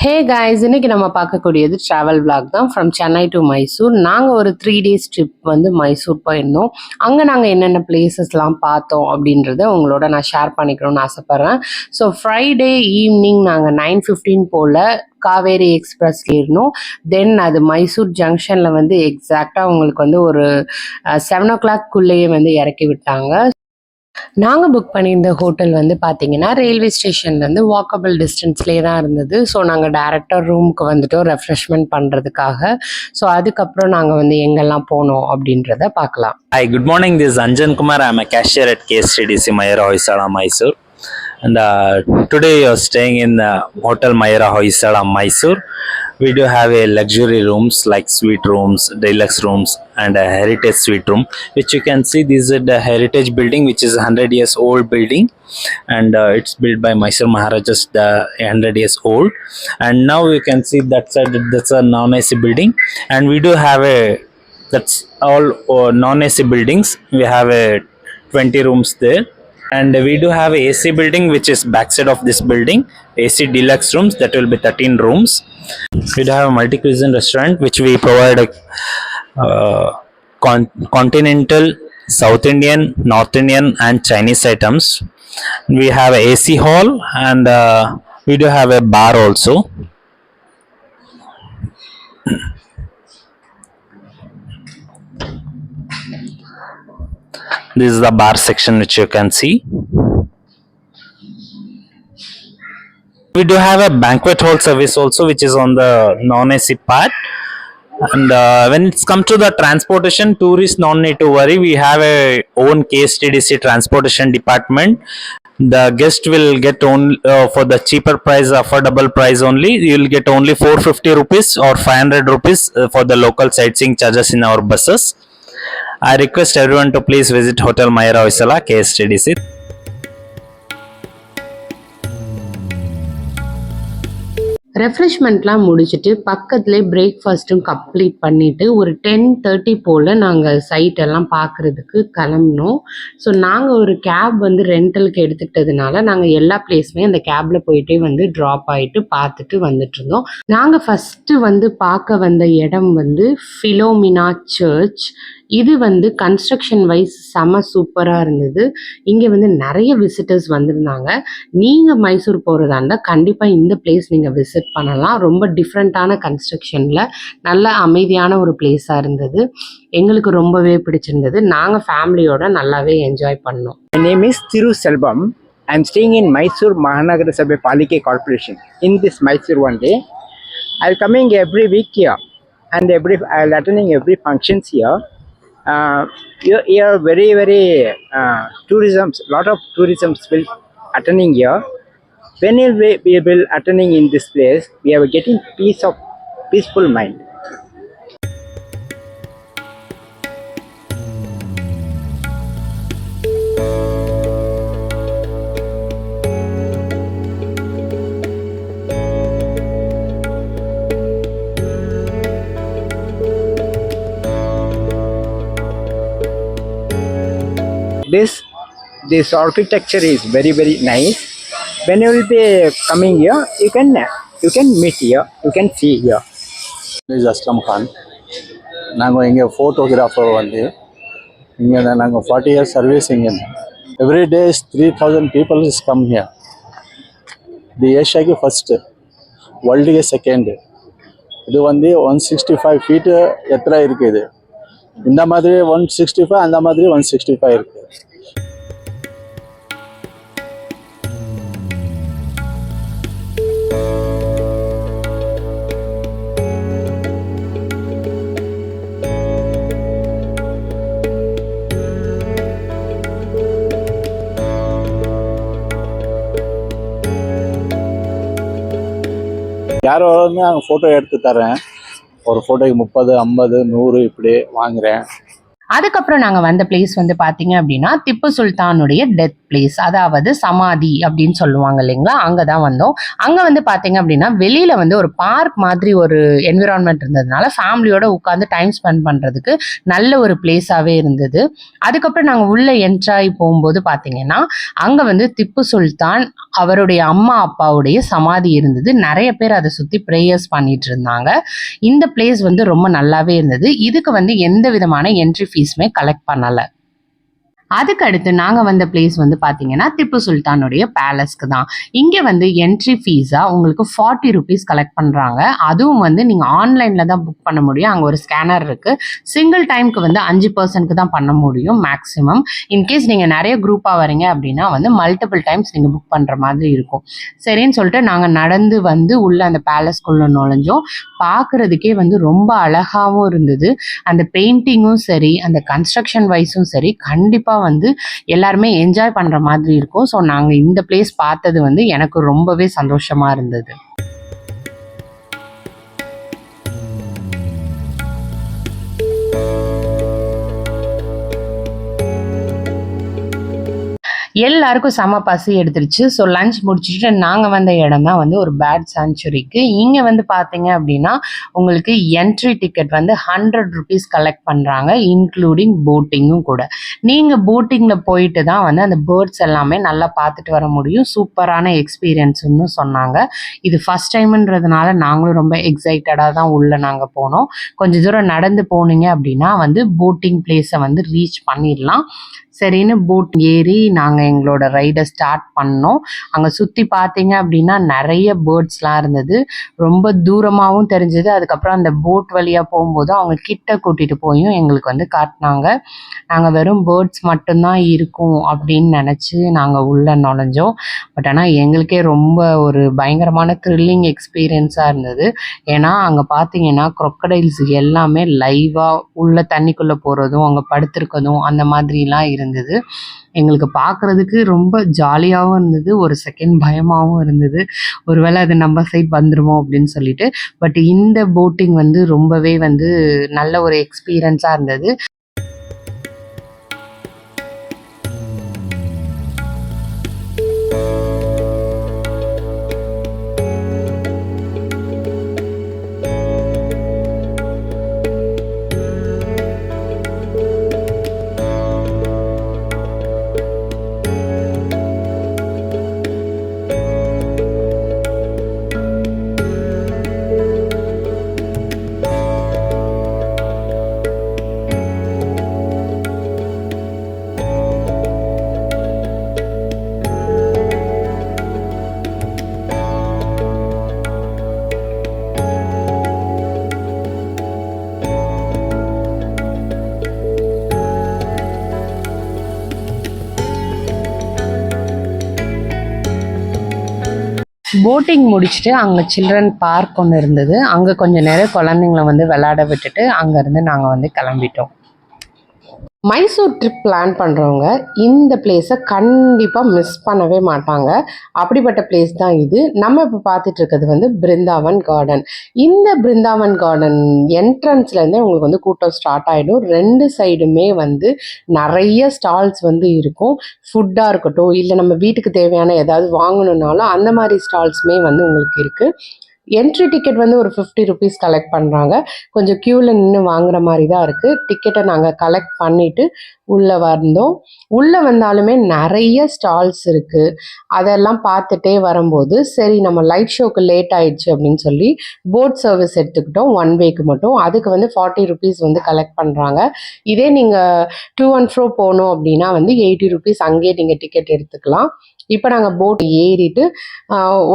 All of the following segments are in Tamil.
ஹே காய்ஸ், இன்னைக்கு நம்ம பார்க்கக்கூடியது ட்ராவல் vlog தான் ஃப்ரம் சென்னை டு மைசூர். நாங்கள் ஒரு 3 days ட்ரிப் வந்து மைசூர் போயிருந்தோம். அங்கே நாங்கள் என்னென்ன பிளேசஸ்லாம் பார்த்தோம் அப்படின்றத உங்களோட நான் ஷேர் பண்ணிக்கணும்னு ஆசைப்பட்றேன். ஸோ ஃப்ரைடே ஈவினிங் நாங்கள் 9:15 போல் காவேரி எக்ஸ்பிரஸ் ஏறினோம். தென் அது மைசூர் ஜங்ஷனில் வந்து எக்ஸாக்டாக உங்களுக்கு வந்து ஒரு 7 o'clock வந்து இறக்கி விட்டாங்க. நாங்கள் புக் பண்ணியிருந்த ஹோட்டல் வந்து பார்த்தீங்கன்னா ரயில்வே ஸ்டேஷன்லேருந்து வாக்கபிள் டிஸ்டன்ஸ்லேயே தான் இருந்தது. ஸோ நாங்கள் டேரெக்டாக ரூமுக்கு வந்துட்டோம் ரெஃப்ரெஷ்மெண்ட் பண்ணுறதுக்காக. ஸோ அதுக்கப்புறம் நாங்கள் வந்து எங்கெல்லாம் போனோம் அப்படின்றத பார்க்கலாம். Hi, good morning. This is Anjan Kumar. I'm a cashier at KSTDC Mayura Hoysala, Mysore. And today you're staying in Hotel Mayura Hoysala, Mysore. We do have a luxury rooms like suite rooms, deluxe rooms, and a heritage suite room, which you can see. This is the heritage building, which is 100 years old building, and it's built by Mysore Maharajas, the 100 years old. And now you can see that side, that's a non-AC building, and we do have a, that's all non-AC buildings. We have a 20 rooms there, and we do have a AC building which is backside of this building, AC deluxe rooms, that will be 13 rooms. We do have a multi-cuisine restaurant which we provide continental, South Indian, North Indian and Chinese items. We have a AC hall, and we do have a bar also. This is the bar section which you can see. We do have a banquet hall service also, which is on the non-AC part. And when it's come to the transportation, tourists don't need to worry. We have a own KSTDC transportation department. The guest will get only for the cheaper price, affordable price only. You will get only 450 rupees or 500 rupees for the local sightseeing charges in our buses. I request everyone to please visit Hotel Mayura Hoysala, KSTDC. ரெஃப்ரெஷ்மெண்ட்லாம் முடிச்சுட்டு பக்கத்துலேயே பிரேக்ஃபாஸ்ட்டும் கம்ப்ளீட் பண்ணிவிட்டு ஒரு 10:30 போல் நாங்கள் சைட்டெல்லாம் பார்க்குறதுக்கு கிளம்பினோம். ஸோ நாங்கள் ஒரு கேப் வந்து ரெண்டலுக்கு எடுத்துக்கிட்டதுனால நாங்கள் எல்லா பிளேஸுமே அந்த கேபில் போயிட்டே வந்து ட்ராப் ஆகிட்டு பார்த்துட்டு வந்துட்டுருந்தோம். நாங்கள் ஃபஸ்ட்டு வந்து பார்க்க வந்த இடம் வந்து ஃபிலோமினா சர்ச். இது வந்து கன்ஸ்ட்ரக்ஷன் வைஸ் செம சூப்பராக இருந்தது. இங்கே வந்து நிறைய விசிட்டர்ஸ் வந்திருந்தாங்க. நீங்கள் மைசூர் போகிறதா இருந்தால் கண்டிப்பாக இந்த பிளேஸ் நீங்கள் விசிட் பண்ணலாம். ரொம்ப டிஃப்ரெண்ட்டான கன்ஸ்ட்ரக்ஷனில் நல்ல அமைதியான ஒரு பிளேஸாக இருந்தது. எங்களுக்கு ரொம்பவே பிடிச்சிருந்தது. நாங்கள் ஃபேமிலியோட நல்லாவே என்ஜாய் பண்ணோம். My name is Thiru Selvam. I am staying in Mysore Mahanagara Sabha Palike Corporation. In this Mysore one day, I will coming every week here, and I will attending every functions here. Here very tourism, lot of tourisms will attending here. When we will attending in this place, we are getting peaceful mind. This architecture is very nice. When you will be coming here, you can meet here, you can see here. This is Aslam Khan. நாங்கள் இங்கே ஃபோட்டோகிராஃபர் வந்து இங்கே நாங்கள் 40 years சர்வீஸ் இங்கே. Every day 3000 people is come here. இது ஏஷியாக்கு ஃபஸ்ட்டு, வேர்ல்டுக்கு செகண்டு. இது வந்து 165 feet எத்தனை இருக்குது. இந்த மாதிரி 165, அந்த மாதிரி 165 இருக்குது. யாரோ வந்து நாங்கள் ஃபோட்டோ எடுத்து தரேன். ஒரு ஃபோட்டோக்கு 30, 50, 100 இப்படி வாங்குகிறேன். அதுக்கப்புறம் நாங்கள் வந்த பிளேஸ் வந்து பார்த்தீங்க அப்படின்னா திப்பு சுல்தானுடைய டெத் பிளேஸ், அதாவது சமாதி அப்படின்னு சொல்லுவாங்க இல்லைங்களா, அங்கே தான் வந்தோம். அங்கே வந்து பார்த்தீங்க அப்படின்னா வெளியில் வந்து ஒரு பார்க் மாதிரி ஒரு என்விரான்மெண்ட் இருந்ததுனால ஃபேமிலியோட உட்காந்து டைம் ஸ்பெண்ட் பண்ணுறதுக்கு நல்ல ஒரு பிளேஸாகவே இருந்தது. அதுக்கப்புறம் நாங்கள் உள்ளே என்ட்ராய் போகும்போது பார்த்தீங்கன்னா அங்கே வந்து திப்பு சுல்தான் அவருடைய அம்மா அப்பாவுடைய சமாதி இருந்தது. நிறைய பேர் அதை சுற்றி ப்ரேயர்ஸ் பண்ணிட்டு இருந்தாங்க. இந்த பிளேஸ் வந்து ரொம்ப நல்லாவே இருந்தது. இதுக்கு வந்து எந்த விதமான என்ட்ரி ஃபீஸுமே கலெக்ட் பண்ணலை. அதுக்கு அடுத்து நாங்கள் வந்த பிளேஸ் வந்து பார்த்தீங்கன்னா திப்பு சுல்தானுடைய பேலஸ்க்கு தான். இங்கே வந்து என்ட்ரி ஃபீஸாக உங்களுக்கு 40 ருபீஸ் கலெக்ட் பண்ணுறாங்க. அதுவும் வந்து நீங்கள் ஆன்லைனில் தான் புக் பண்ண முடியும். அங்கே ஒரு ஸ்கேனர் இருக்குது. சிங்கிள் டைமுக்கு வந்து 5% தான் பண்ண முடியும் மேக்ஸிமம். இன்கேஸ் நீங்கள் நிறைய குரூப்பாக வரீங்க அப்படின்னா வந்து மல்டிபிள் டைம்ஸ் நீங்கள் புக் பண்ணுற மாதிரி இருக்கும். சரின்னு சொல்லிட்டு நாங்கள் நடந்து வந்து உள்ள அந்த பேலஸ்குள்ளே நுழைஞ்சோம். பார்க்குறதுக்கே வந்து ரொம்ப அழகாகவும் இருந்தது. அந்த பெயிண்டிங்கும் சரி, அந்த கன்ஸ்ட்ரக்ஷன் வைஸும் சரி, கண்டிப்பாக வந்து எல்லாருமே என்ஜாய் பண்ற மாதிரி இருக்கும். ஸோ நாங்க இந்த பிளேஸ் பார்த்தது வந்து எனக்கு ரொம்பவே சந்தோஷமா இருந்தது. எல்லாருக்கும் செம பசி எடுத்துருச்சு. ஸோ லஞ்ச் முடிச்சுட்டு நாங்கள் வந்த இடம் தான் வந்து ஒரு பேர்ட் சாங்சுரிக்கு. இங்கே வந்து பார்த்தீங்க அப்படின்னா உங்களுக்கு என்ட்ரி டிக்கெட் வந்து 100 ருபீஸ் கலெக்ட் பண்ணுறாங்க, இன்க்ளூடிங் போட்டிங்கும் கூட. நீங்கள் போட்டிங்கில் போயிட்டு தான் வந்து அந்த பேர்ட்ஸ் எல்லாமே நல்லா பார்த்துட்டு வர முடியும். சூப்பரான எக்ஸ்பீரியன்ஸ்னு சொன்னாங்க. இது ஃபஸ்ட் டைம்ன்றதுனால நாங்களும் ரொம்ப எக்ஸைட்டடாக தான் உள்ளே நாங்கள் போனோம். கொஞ்சம் தூரம் நடந்து போனீங்க அப்படின்னா வந்து போட்டிங் பிளேஸை வந்து ரீச் பண்ணிடலாம். சரின்னு போட் ஏறி நாங்கள் எங்களோட ரைடை ஸ்டார்ட் பண்ணோம். அங்கே சுற்றி பார்த்தீங்க அப்படின்னா நிறைய பேர்ட்ஸ்லாம் இருந்தது. ரொம்ப தூரமாகவும் தெரிஞ்சது. அதுக்கப்புறம் அந்த போட் வழியாக போகும்போது அவங்க கிட்ட கூட்டிகிட்டு போயும் எங்களுக்கு வந்து காட்டினாங்க. நாங்கள் வெறும் பேர்ட்ஸ் மட்டும்தான் இருக்கும் அப்படின்னு நினச்சி நாங்கள் உள்ளே நுழைஞ்சோம். பட் ஆனால் எங்களுக்கே ரொம்ப ஒரு பயங்கரமான த்ரில்லிங் எக்ஸ்பீரியன்ஸாக இருந்தது. ஏன்னா அங்கே பார்த்தீங்கன்னா க்ரொக்கடைல்ஸ் எல்லாமே லைவாக உள்ள தண்ணிக்குள்ளே போகிறதும் அங்கே படுத்திருக்கதும் அந்த மாதிரிலாம் இருந்தது. எங்களுக்கு பார்க்குறதுக்கு ரொம்ப ஜாலியாகவும் இருந்தது, ஒரு செகண்ட் பயமாகவும் இருந்தது. ஒருவேளை அது நம்ம சைட் வந்துருமோ அப்படின்னு சொல்லிட்டு. பட் இந்த போட்டிங் வந்து ரொம்பவே வந்து நல்ல ஒரு எக்ஸ்பீரியன்ஸாக இருந்தது. போட்டிங் முடிச்சுட்டு அங்கே சில்ட்ரன் பார்க் ஒன்று இருந்தது. அங்கே கொஞ்சம் நேரம் குழந்தைங்கள வந்து விளையாட விட்டுட்டு அங்கேருந்து நாங்கள் வந்து கிளம்பிட்டோம். மைசூர் ட்ரிப் பிளான் பண்ணுறவங்க இந்த பிளேஸை கண்டிப்பாக மிஸ் பண்ணவே மாட்டாங்க. அப்படிப்பட்ட பிளேஸ் தான் இது. நம்ம இப்போ பார்த்துட்டு இருக்கிறது வந்து பிருந்தாவன் கார்டன். இந்த பிருந்தாவன் கார்டன் என்ட்ரன்ஸ்லேருந்தே உங்களுக்கு வந்து கூட்டம் ஸ்டார்ட் ஆகிடும். 2 சைடுமே வந்து நிறைய ஸ்டால்ஸ் வந்து இருக்கும். ஃபுட்டாக இருக்கட்டும், இல்லை நம்ம வீட்டுக்கு தேவையான ஏதாவது வாங்கணுன்னாலும் அந்த மாதிரி ஸ்டால்ஸுமே வந்து உங்களுக்கு இருக்குது. என்ட்ரி டிக்கெட் வந்து ஒரு 50 ருபீஸ் கலெக்ட் பண்ணுறாங்க. கொஞ்சம் க்யூவில் நின்று வாங்குற மாதிரி தான் இருக்குது. டிக்கெட்டை நாங்கள் கலெக்ட் பண்ணிவிட்டு உள்ளே வந்தோம். உள்ளே வந்தாலுமே நிறைய ஸ்டால்ஸ் இருக்குது. அதெல்லாம் பார்த்துட்டே வரும்போது சரி நம்ம லைட் ஷோக்கு லேட் ஆயிடுச்சு அப்படின்னு சொல்லி போட் சர்வீஸ் எடுத்துக்கிட்டோம் 1 வேக்கு மட்டும். அதுக்கு வந்து 40 ருபீஸ் வந்து கலெக்ட் பண்ணுறாங்க. இதே நீங்கள் டூ அண்ட் ஃப்ரோ போகணும் அப்படின்னா வந்து 80 ருபீஸ் அங்கேயே நீங்கள் டிக்கெட் எடுத்துக்கலாம். இப்போ நாங்கள் போட் ஏறிட்டு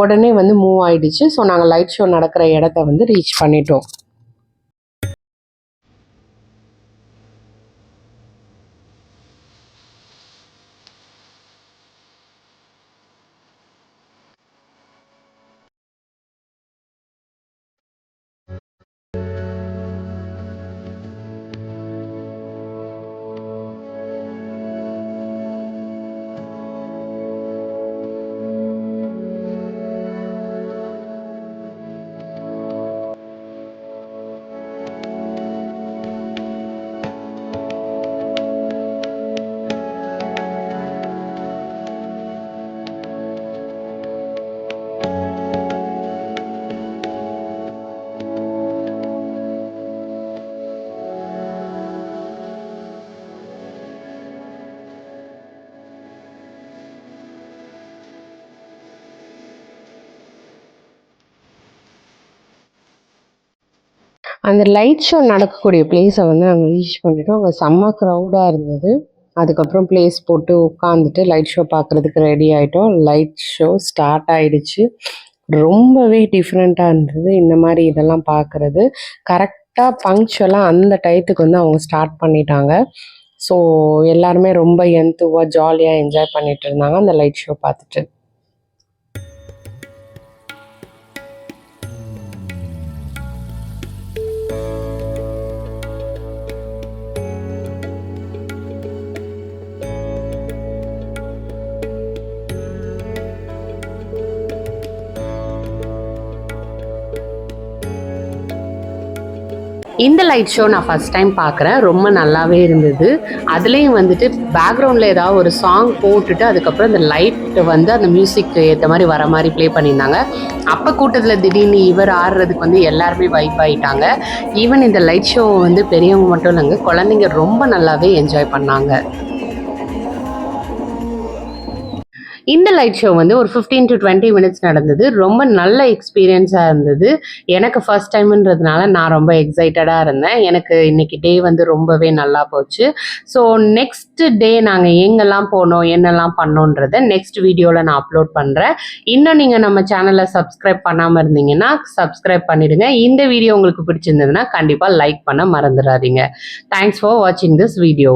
உடனே வந்து மூவ் ஆயிடுச்சு. ஸோ நாங்கள் லைட் ஷோ நடக்கிற இடத்த வந்து ரீச் பண்ணிட்டோம். அந்த லைட் ஷோ நடக்கக்கூடிய பிளேஸை வந்து நாங்கள் ரீச் பண்ணிட்டோம். அங்கே செம்ம க்ரௌடாக இருந்தது. அதுக்கப்புறம் பிளேஸ் போட்டு உட்காந்துட்டு லைட் ஷோ பார்க்குறதுக்கு ரெடி ஆகிட்டோம். லைட் ஷோ ஸ்டார்ட் ஆகிடுச்சு. ரொம்பவே டிஃப்ரெண்ட்டாக இருந்தது இந்த மாதிரி இதெல்லாம் பார்க்குறது. கரெக்டாக பங்க்சுவலாக அந்த டயத்துக்கு வந்து அவங்க ஸ்டார்ட் பண்ணிட்டாங்க. ஸோ எல்லாருமே ரொம்ப எந்துவாக ஜாலியாக என்ஜாய் பண்ணிட்டு இருந்தாங்க அந்த லைட் ஷோ பார்த்துட்டு. இந்த லைட் ஷோ நான் ஃபஸ்ட் டைம் பார்க்குறேன். ரொம்ப நல்லாவே இருந்தது. அதுலேயும் வந்துட்டு பேக்ரவுண்டில் ஏதாவது ஒரு சாங் போட்டுட்டு அதுக்கப்புறம் அந்த லைட் வந்து அந்த மியூசிக்கு ஏற்ற மாதிரி வர மாதிரி ப்ளே பண்ணியிருந்தாங்க. அப்போ கூட்டத்தில் திடீர்னு இவர் ஆடுறதுக்கு வந்து எல்லாருமே வைப் ஆகிட்டாங்க. ஈவன் இந்த லைட் ஷோ வந்து பெரியவங்க மட்டும் இல்லைங்க, குழந்தைங்க ரொம்ப நல்லாவே என்ஜாய் பண்ணாங்க. இந்த லைட் ஷோ வந்து ஒரு 15 to 20 minutes நடந்தது. ரொம்ப நல்ல எக்ஸ்பீரியன்ஸாக இருந்தது. எனக்கு ஃபர்ஸ்ட் டைம்ன்றதுனால நான் ரொம்ப எக்ஸைட்டடாக இருந்தேன். எனக்கு இன்னைக்கு டே வந்து ரொம்பவே நல்லா போச்சு. ஸோ நெக்ஸ்ட் டே நாங்கள் எங்கெல்லாம் போனோம் என்னெல்லாம் பண்ணோன்றதை நெக்ஸ்ட் வீடியோவில் நான் அப்லோட் பண்ணுறேன். இன்னும் நீங்கள் நம்ம சேனலை சப்ஸ்கிரைப் பண்ணாமல் இருந்தீங்கன்னா சப்ஸ்கிரைப் பண்ணிடுங்க. இந்த வீடியோ உங்களுக்கு பிடிச்சிருந்ததுன்னா கண்டிப்பாக லைக் பண்ண மறந்துடாதீங்க. தேங்க்ஸ் ஃபார் வாட்சிங் திஸ் வீடியோ.